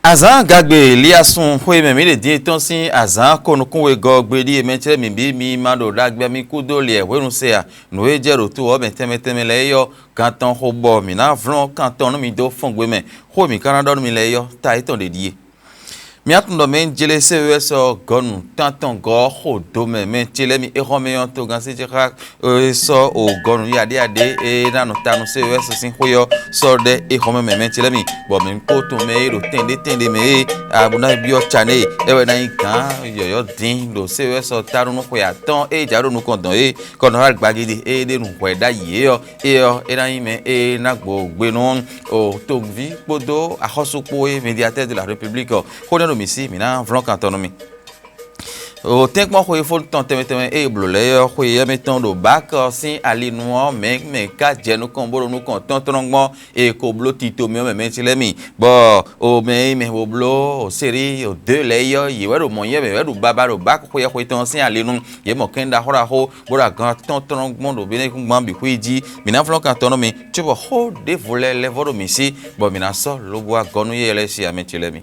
Azan gagbe liasun hwe me le di ton sin azan konukun we go gbe di emetre mi bi mi mando dagbe mi kudo le wenu se a no e jero to o meteme le yo kanton ho bo mi na vlon kanton no mi do fongwe me ho mi kanado mi le yo ta iton de die mi atundo men jele CES gonu tanton go ho do men jele mi eromeyon to gan se jira so o gonu ya de e na no tanu CES sin hoyo so de erome men jele mi bo mi ko to me ro tende me abuna bi o chane e we na kan yo din do CES taru no ko ya ton e jaro no kon don e kono ha gbagidi e de nu ko da ye yo e na me e na gbe no o to vi podo ahosupo e médiateur de la République ko misi mina vlon kantonomi o tek mo ko fo ton teme e blole ko ye meton do bac sin ali no me ka je no kon boro no kon ton trongo e ko blo tito me ti le mi bo o me o blo o seri o de le yo ye we ro mo ye me ro baba ro bac ko ye ko ton sin ali no ye mo kenda hora ho bora gan ton trongo do bene ku gban bi ko ji mina vlon kantonomi tu bo ho de voler le voro misi bo mina so lo bo agonu ye le si ameti le mi.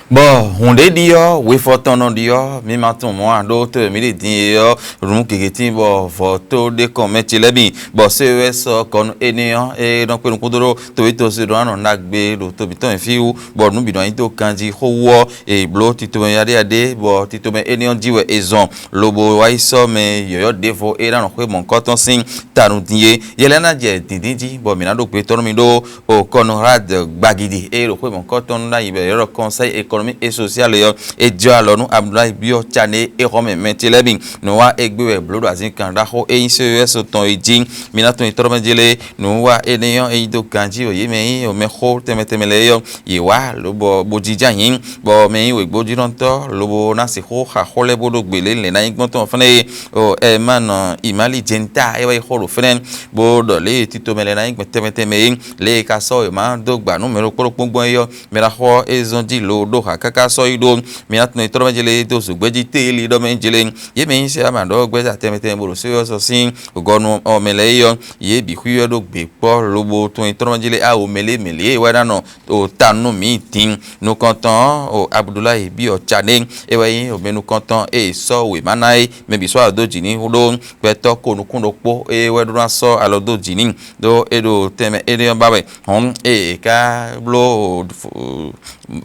Bon, on est dit oui faut ton dit mi maton moi d'autres mi dit rum kikiti bo photo de comment il est bien bon CES kon enian et donc nous kudoro to ito se do an nagbe do to biton fi ou bon nous bidon ito kanji ho et blo tito me yade bon tito me enian diwe ezon lobo wa iso me yo devo e na ko mon koton sin tanu die yelena je dindinji bon mi na do pe to mi do o Conrad Gbagidi e ro ko mon koton na ibe yo conseil économique et social et Dieu alors nous Abdoulaye Bio Tchane et Rome Mentelebing nous wa egbe blodo azin kanda ho e CES ton ejin minaton itoromejele nous wa eneyon e do kanji o yeme o me ho temetemele yo yiwa lo bo jija yin bo me we gboji ronto lo bo na se ho ha hole bodo gbele le na igbon ton fene o e man imali jenta e wa ho lo fene bo do le titomele na igbon temeteme le ka so e man do gba nu me ro poropon yo me ra ho ezondi lo do kaka so ido mi atno itoro jele to sugbeji teli do men jele ye me se amado gbeza temete boro so sin ogonu o mele yo ye bi huyo do gbe po lobo to itoro jele a o mele e wa no o tanu mi tin no kontan o Abdoulaye Bio Tchane e wa yin o menu kontan e so we manai me bi so adoji ni hudo peto konukundo po e we do so alodo jini do edo teme ede bawe hon e ka blo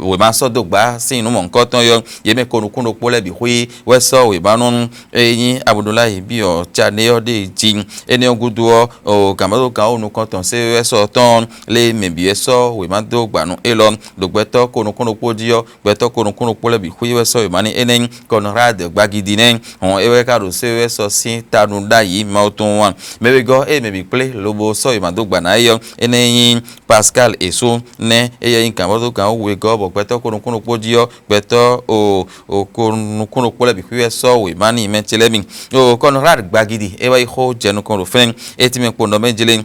we ma so do gba sin no mon koton yo ye me konukundo po le bi hui we so we ba non eyin Abdoulaye Bio Tchane o de jin eni ogudu o kamado ka onu koton se we so ton le me bi so we ma do gba no elon do gbeto konukundo po dio gbeto konukundo po le bi hui we so we mani enen Conrad Gbagidi nen on e we ka do se we so sin tanu da yi ma otun wan me we go e me bi play lobo so we ma do gba na yo enen Pascal Eso ne e yin kamado ka we go bo gbeto konukundo po dio gbeto o konukundo po le bi hui so we mani mentelebing o Conrad Gbagidi e wa ho jenu kon ro fen e ti me pondo menjele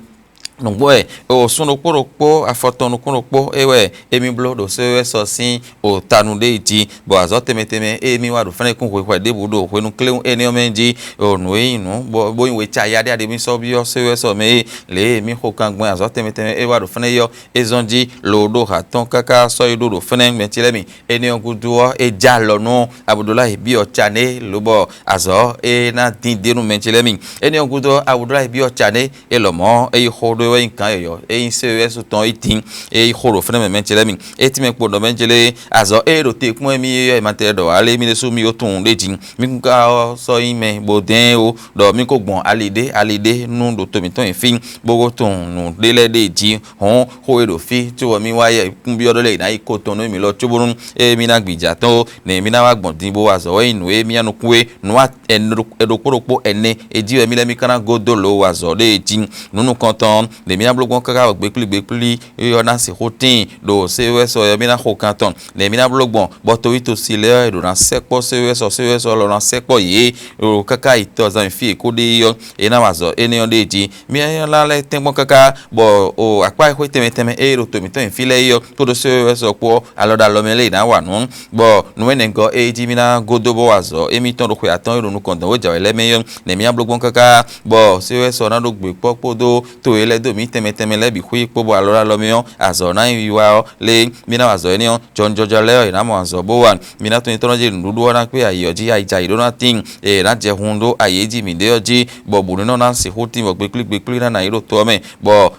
nungbo o sunu kporopo afotonu kporopo ewe emi blodo CES sin o tanude iti bo azo temeteme emi wa do fene kun ko de budo ko nu kleun eni o menji o nu inu bo we cha ya de mi so bi o CES me le emi ko kan gbon azo temeteme e wa do fene yo ezonji lodo haton kaka so ido do fene mentile mi eni o gudu e ja lonu Abdoulaye Bio Tchane lobo azo e na dindenu mentile mi eni o gudu Abdoulaye Bio Tchane e lomo e ho we kan yo e CES ton itin e khoro fene me chele mi e ti me podo me chele azo e ro te kun mi e matere do ale mi so mi o tun lejin mi ka so ime boden o do mi ko gbon alide nu do to mi ton fin bogo ton nu dele deji hon ho e ro fi ti wo mi wa ye kun bi odo le na iko ton no mi lo tuburun e mi na gbija ton ne mi na wa gbon din bo wa zo e nu e mi anu kun e nu e do poropo ene e ji e mi le mi kana godo lo wa zo deji nunu konton le mina blogon kaka gbekli yo na si hotin do CES yo mina ho canton le mina blogon boto ito sile do na sekpo CES lo na sekpo ye o kaka ito za fi ko de yo e na mazo ene on de ji mi la le tempo kaka bo o akpa ho teme e ro to mi to fi le yo to do CES po aloda lo mele na wa nu bo nu enengo e ji mina godobo azo emi ton ro ko atan ro nu kon dan o ja ele meyo le mina blogon kaka bo CES na do gbe popodo to ele do mi teme le bi hui pobo aloda lo meyo azo na yiwa le mina azo eni on John George le na mo azo bo wan mina to ni to je ndudu na pe ayoji aija idona tin e na je hundo ayeji mi de oji bo bu no na si hoti bo gbekli na iro to me bo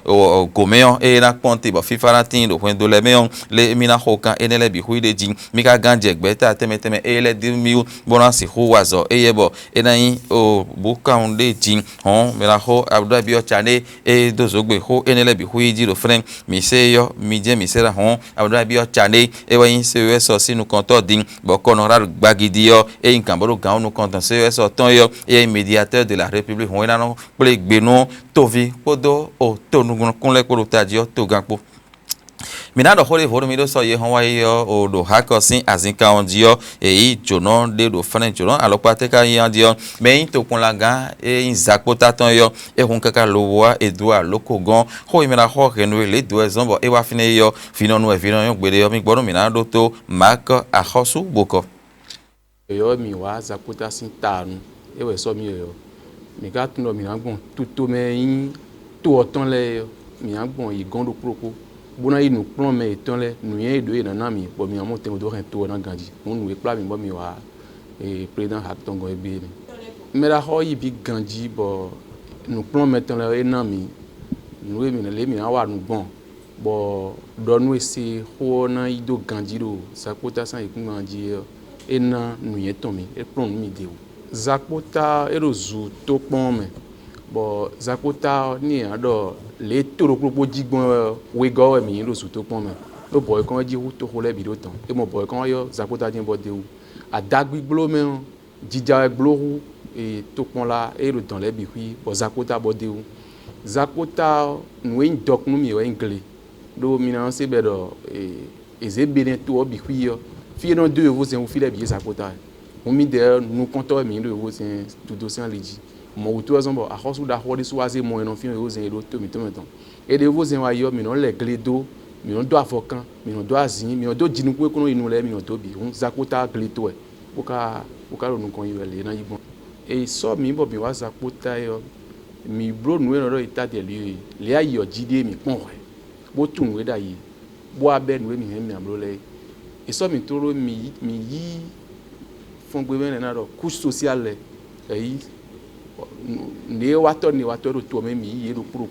gomeon e na ponte bo fifa na tin do do le meon le mina hokan enele bi hui de jin mi ka ganje gbeta teme e le di mi bo na si hu wazo e yebo e na yin o buka unde jin hon mi la ho abdu bi o chane e dozo gbe ho enele bi hui ji do friend mi se yo mi je mi se ra hon abdu bi o chane e wa yin se so sinu konto din bo kono ra gbagidi yo e nkan bo gan nu konto se so ton yo e médiateur de la république hon na no ple gbe no tovi podo o tonugun kunle ko taji o to ganpo mina do hore voro mi do so ye hon wa yo o do hakosin azinka on dio e jono de do fane jono alopa te ka yan dio me yin to kun la gan e inzakota ton yo e hun kaka lo wa e do aloko gan ho mi na ho renu le do ezombo e wa fine yo fino nu e fino yo gbede yo mi gboro mina do to mak ahosu boko yo mi wa zakota sin tanu e we so mi yo mi ga tun lo mi na gbon tuto me yin to otan le yo mi na gbon yi gan do propo bona yi nu plan me etan le nu yen do na na mi bo mi amo te mo do ren to na ganji mo nu e pla mi bo mi wa e president hakton go e bi ni me la ho yi bi ganji bo nu plan me tan le e na mi nu e mi na le mi na wa nu gbon bo do nu e se ho na yi do ganji do zakota san ikun ganji e na nu yen ton mi e plan mi de o zakota e ro zu to pon me bo zakota ni ado le toro propo jigbon we go mi lo su to pon me lo boy kan ji hu to ho le bi do tan e mo boy kan yo zakota din bo de o adagbi glo me jija glo hu e to pon la e lo dan le bi hui bo zakota bo de o zakota nu en dok nu mi o engle do mi na se be do e ze be to bi hui yo fi no de vous en fi le bi zakota o mi de nu konto mi lo vous en tout dossier leji mo wutu azombo a hosu da hodi suwaze mo eno fin yo zen ro to mi to meton e de wo zen wa yo mi no le gledo mi no do afokan mi no do azin mi no do jinu pe kono inu le mi no to bi un zakota gleto e o ka ro nu kon yo le na yibon e so mi bo bi wa zakota yo mi bro nu e no do ita de le ayo jide mi pon re bo tun we da yi bo abe nu e mi hen mi amlo le e so mi toro mi yi fon gbe me na do couche sociale le yi ne wato do to me mi ye do puro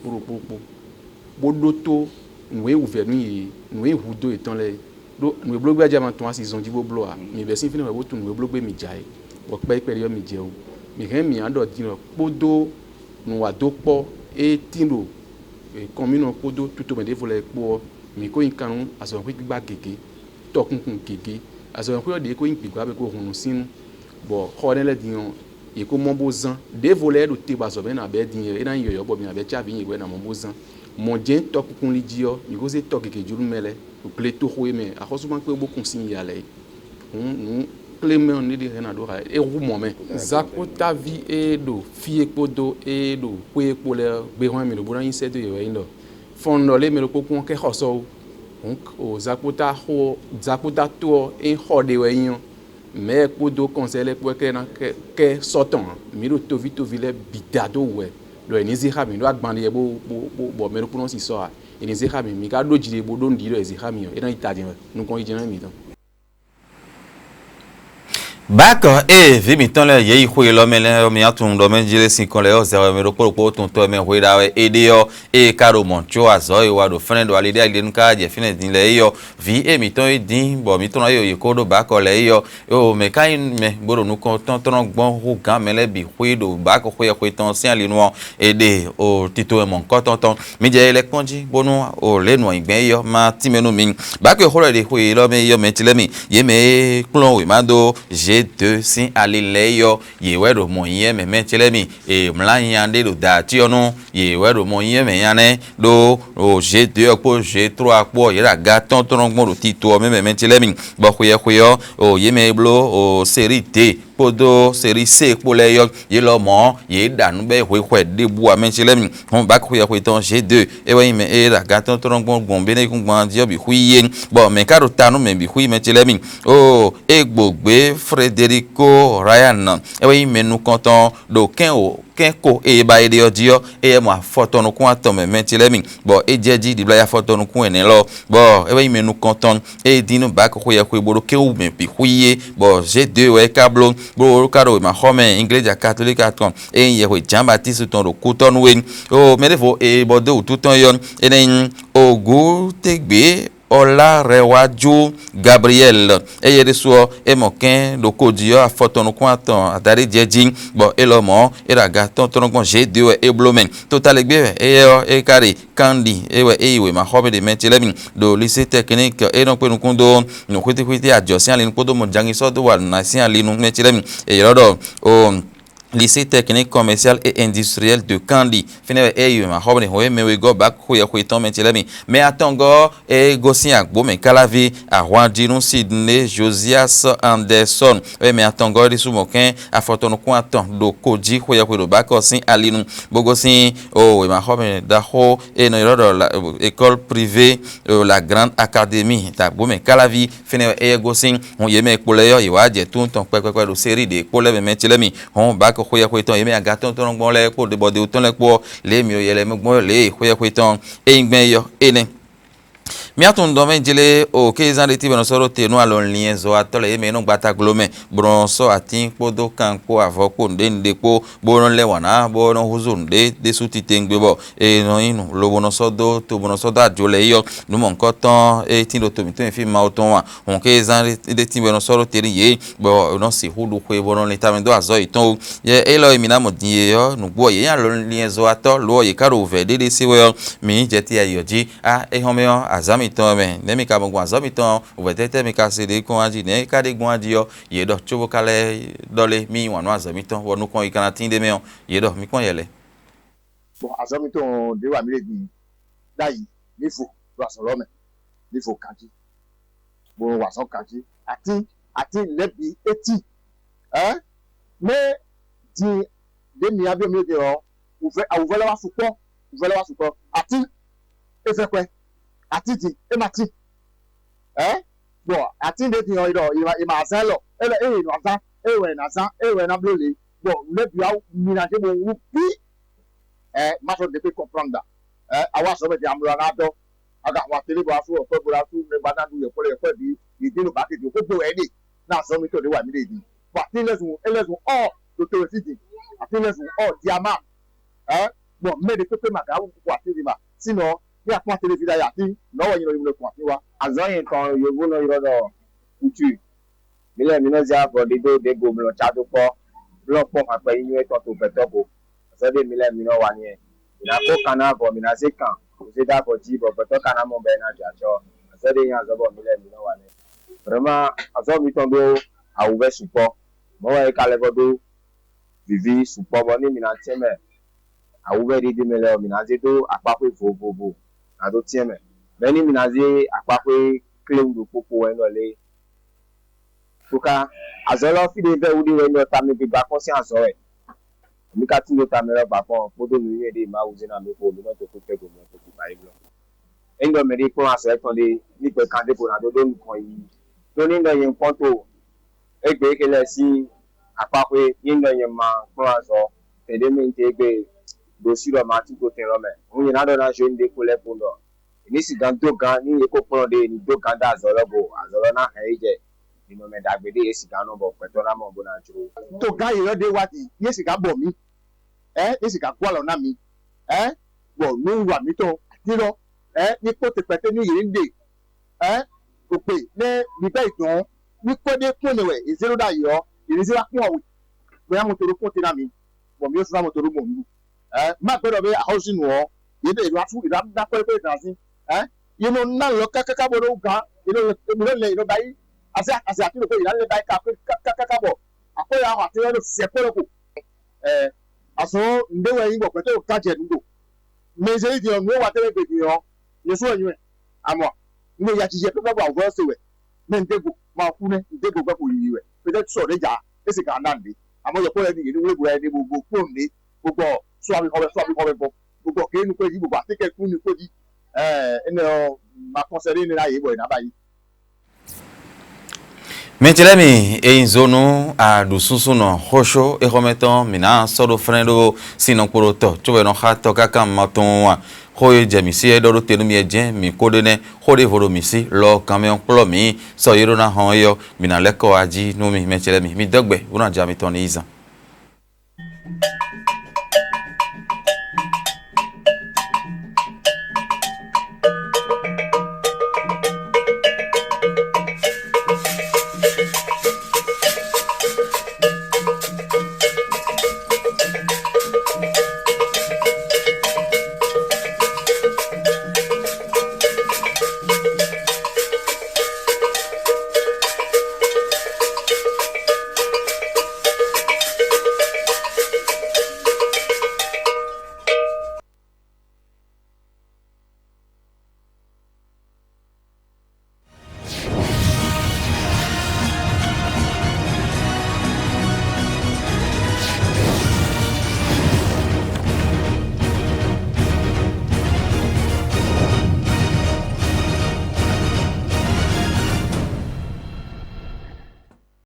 bodo to nwe ouvert ni nwe hudo etan le do nwe blogbe aja ma ton asison jibo blo a mi be sin fini we to nwe blogbe mi jai bo pe yo mi je o mi ren mi ando dino podo nu wa do po e tino e komino podo tuto me de vole po mi ko inkanu aso pe gbigba gege tokunkun gege aso pe de ko inkpigba be ko hunu sinu bo ho ne le dion e ko mombo zan de voler do te baso be na be din e na yo bo mi na be cha bi we na mombo zan mon jen to kun li dio mi ko se to keke juru mele o ple to ho me a ko so man pe bo kun sin ya le nu kleme on ni de na do ha e ru mo me zakota vi e do fi ekpodo e do po ekpole gbe ho mi do bo na yin se do yo yin do fondo le me lo ko kun ke hoso o zakota to e ho de we yin mais podo conseil pour que sortant miro to vile bidado we lo enizi ha mi do agbande bo mero pour non si so a enizi ha mi ka do jire bo do ndi do enizi ha mi e na itadi nu kon ijena mi tan Bako e vi mi ton le ye hu lo me le mi atun do me jire sin kon le o zero me ro po tun to me hu da we e de yo e karo moncho azo e wa do friend wa le de ile nka je fine din le yo vi e mi ton e din bo mi ton yo ye ko do bako le yo o me kai me gboro nu kon ton gbon hu gan me le bi hu do bako hu ye hu ton sin ali nu e de o tito e mon ko ton mi je le konji bonu o le nu igben yo ma ti menu mi bako ho le de hu lo me yo me ti le mi ye me klon we ma do je G2 sin alileyo yewedo moye memetelemi e mlanyande do dationu yewedo moye meyane do o G2 po G3 po yera gaton tongbon do tito memetelemi bo kuyo o yemeblo o série D podo série C pour les yo yelo mo ye danu be hwe de bu amentelemi on ba kuyo ton G2 e we me e la gaton tongbon gombe ne kun dio bi huyen bo me karo tanu me bi hui metelemi o egbogbe Frederico Ryan ewe menu konton do ken o kenko e ba ide odio e mo foto no kun atom metelemi bo e jeji di bla ya foto no kun ene lo bo ewe menu konton e dinu ba ko ya ko bodo ke u me bi huye bo G2 we kablo bo karo ma home igreja catholique aton e ye ko Jean Baptiste ton do kuton we o me defo e bodo tuton yon enen ogu tegbe Ola Rewaju Gabriel eye de so e mokin do kodio a foto no kwanton adari jeji bo elomo e la gaton ton kon G2 e blomen total egbe e kare kandi ewe ma hobe de mentelemi do lycée technique e non pe no kondo no kwete adjosin ali no kodo mo jangi so do wa na sin ali no mentelemi e yodo o lycée technique commercial et industriel de Kandi fine e ma hobe ho me we go back ho ya ko ton mentelemi mais atongo e gosin agbo me kalavi a Rwandinu Sydney Josias Anderson e me atongo de sumoken a foto no kwanton do koji ho ya ko do back osin alinu bogosin o e ma hobe da ho e no yodo la école privée la grande académie ta bo me kalavi fine e gosin ho ye me pole yo iwa je tun ton pekwe do série de pole me mentelemi on back khoya kweton yeme agaton ton ngbon le po de bode uton le po le mi oyele mgbon le khoya kweton e ngben yo ene mi atun do men jele o kezan de ti beno soro te no alon lien zo atole yeme no gbata glome bronso atin podo kan po avoko ndende po bonon le wana bonon huzunde de suti tengbe bo e no inu lo bono sodo to bono sodo ajole yo no mon koton e tin do to mi to fi ma oton wa on kezan de ti beno soro te ye bo no si hudu kwe bonon le tamendo azo iton ye elo emina mo die yo no gbo ye yan lo lien zo ato lo ye karo vede de siwe mi jeti ayoji a e homeo azami tome nemi ka bon azami ton vetete mi ka se de kon aji ne ka de gon aji yo ye do chobo kale dole mi wanu azami ton wonu kon ikana tinde me ye do mi kon yele bon azami ton de wa mi le bi dai ni fo wa so lo me ni fo kanji bon wa so kanji ati lebi eti mais di de mi abi mi de o uvele wa supo ati efekwe ati di e mati bon ati de di o ido ima zelo ele no aza ewe na blole bon lebi a mi na je mo wu pi ma so de pe comprendre awa so be di amro na do aga wa tele bo afu o pe bo afu me ba na du ye ko bi idi no ba ke di ko gbo e ni na so mi to de wa mi le di but elesun all do to city ati elesun all diama bon me de pe ma ga wu ko ati di ma sino bí a pọ́n tẹlifíṣà yà tí lọ́wọ́ yìí ló kàn sí wa. Àzọ́yìn kan yòówù náà yọ̀rọ̀ kùtù mílẹ̀ mi náà ṣe àfọ̀ dídó dégbò mi lọ ṣáájú pọ̀ lọ́pọ̀ àpẹ inú ẹ̀tọ́ tó fẹ́ tọ́kọ̀ ọ̀sẹ́dẹ̀ mílẹ̀ mi náà wà ní ẹ̀. Ìnáko kan náà bọ̀ mí náà ṣe kàn kò ṣe dàpọ̀ jí bọ̀ pẹ̀tọ́ kan náà mọ̀ bẹ́ẹ̀ náà jàjọ́ ọ̀sẹ́dẹ̀ yẹn àzọ́bọ̀ mílẹ̀ mi náà wà ní ẹ̀. Vraiment àzọ́ mi tán dó àwùbẹ́ sùpọ̀ mọ́wọ́ yẹn kálẹ̀ bọ́ dó vivi sùpọ̀ bọ́ ní mìíràn tiẹ̀ mẹ́ àwùbẹ́ dídí mi lẹ́ mìíràn ṣe dó àpapọ̀ ìfowópamọ́ ado tieme beni minazi akpakwe claim do popo eno le tuka azolo fi de ve udi we no ta mi bi ba kon si azo e mi ka ti lo ta mi ro ba kon podo mi ye de ma uzi na mi ko mi no to ko tego mi to ba iblo endo me di kon aso e ton de ni pe kan de ko na do do nkan yi to ni ndo yin ponto egbe kele si akpakwe yin ndo yin ma kon azo te de mi te gbe dosi lo ma ti ko ten lo me un na do na je nde ko le pundo ni si gan do gan ni e ko pon de ni do gan da azolo na heje ni no me dagbe de e si gan no bo peto na mo bo na juro to ga yo de wa ti ye si ga bo mi ye si ga kwa lo na mi bo nu wa mi to ti lo ni ko te pete ni yiri nde o pe ne bi be itan ni ko de kun we e zero da yo iri si wa kun o boya mo to ro kun ti na mi bo mi o sa mo to ro mo mi ma gbọ́dọ̀ be housing wo yede ira fu ira da pe pe tan sin you know na lo kakaka bodo ga you know mi le iro bai àti àtúntò ìlànà báyìí kákábọ̀ àkóyè àwọn àtúnyẹ̀ ló fi ẹ̀kọ́ lọ́kọ̀ àsọ ǹdẹ́wọ̀ ẹ̀yìn bọ̀ pẹ̀tẹ́ òkájẹ̀ dúdò mèzè ìdí ọ̀nù ó wà tẹ́lẹ̀ gbèdì yàn yẹsù ẹ̀yìn ẹ̀ àmọ́ ní ìyá ti yẹ pẹ́pẹ́ bọ̀ àwọn ọ̀sẹ̀ wẹ̀ ní ǹdẹ́gbò máa kú ní ǹdẹ́gbò gbẹ́kọ̀ yìí wẹ̀ pẹ̀tẹ́ sọ̀rọ̀ ìjà èsì kan náà ndé àmọ́ yẹ kọ́lẹ́ ní ìlú wíwúrẹ́ ẹni gbogbo kúrò ní gbogbo sọ́àbíkọ́bẹ́ gbogbo kéénu pé yìí gbogbo àtikẹ́ kú ní pé yìí ẹni máa kọ́sẹ́rẹ́ ní láyé bọ̀ ìnábà yìí. Metilemi einzonu a dususuno hosho ehometon mina sodo frendo sino poroto chobe no hato kaka matonwa hoye jemisi edodo tenumi eje mi kodene hode voro misi lo camion plomi so yero na hoyo mina leko aji numi metilemi mi dogbe una jami toni iza